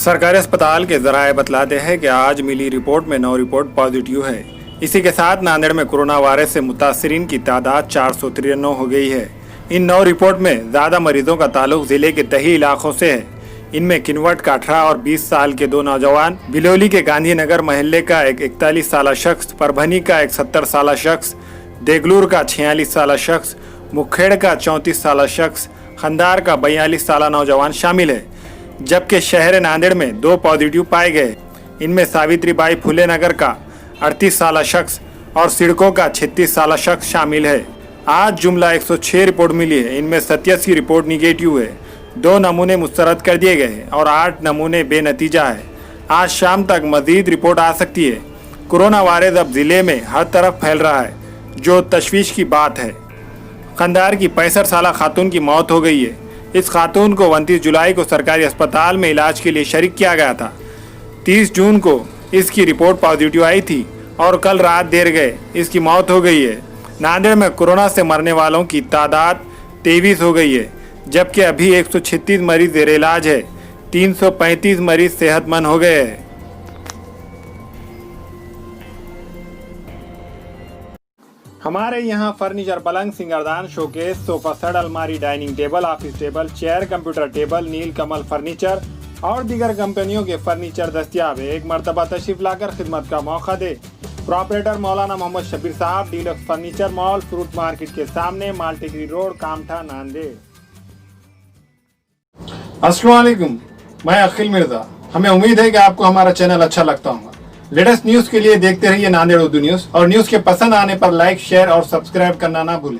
सरकारी अस्पताल के जराये बतलाते हैं कि आज मिली रिपोर्ट में 9 रिपोर्ट पॉजिटिव है। इसी के साथ नांदेड़ में कोरोना वायरस से मुतासरीन की तादाद 493 हो गई है। इन 9 रिपोर्ट में ज्यादा मरीजों का ताल्लुक जिले के तही इलाकों से है। इनमें किनवट का 18 और 20 साल के 2 नौजवान, बिलोली के गांधीनगर महल्ले का एक 41 साल शख्स, परभनी का एक 70 साल शख्स, देगलूर का 46 साल शख्स, मुखेड़ का 34 साल शख्स, खंदार का 42 साल नौजवान शामिल है। जबकि शहर नांदेड़ में 2 पॉजिटिव पाए गए। इनमें सावित्रीबाई फुले नगर का 38 साल शख्स और सिडको का 36 साल शख्स शामिल है। आज जुमला 106 रिपोर्ट मिली है। इनमें 87 की रिपोर्ट निगेटिव है, 2 नमूने मुस्तरद कर दिए गए हैं और 8 नमूने बेनतीजा है। आज शाम तक मजीद रिपोर्ट आ सकती है। कोरोना वायरस अब जिले में हर तरफ फैल रहा है, जो तशवीश की बात है। खंदार की 65 साल खातून की मौत हो गई है। इस खातून को 29 जुलाई को सरकारी अस्पताल में इलाज के लिए शरीक किया गया था। 30 जून को इसकी रिपोर्ट पॉजिटिव आई थी और कल रात देर गए इसकी मौत हो गई है। नांदेड़ में कोरोना से मरने वालों की तादाद 23 हो गई है, जबकि अभी 136 मरीज जेर इलाज है। 335 मरीज सेहतमंद हो गए हैं। हमारे यहाँ फर्नीचर, पलंग, सिंगारदान, शोकेस, सोफा सेट, अलमारी, dining table, office table, chair, computer table, Neel Kamal furniture और दीगर कंपनियों के फर्नीचर दस्तियाब है। एक मरतबा तशरीफ लाकर खिदमत का मौका दे। प्रोपरेटर मौलाना मोहम्मद शबीर साहब, deluxe furniture mall, fruit market के सामने, मालटेकरी रोड, कामठा, नांदेड़। अस्सलाम वालेकुम, मैं अखिल मिर्जा। हमें उम्मीद है कि आपको हमारा चैनल अच्छा लगता होगा। लेटेस्ट न्यूज के लिए देखते रहिए नांदेड़ उर्दू न्यूज और न्यूज के पसंद आने पर लाइक, शेयर और सब्सक्राइब करना ना भूलें।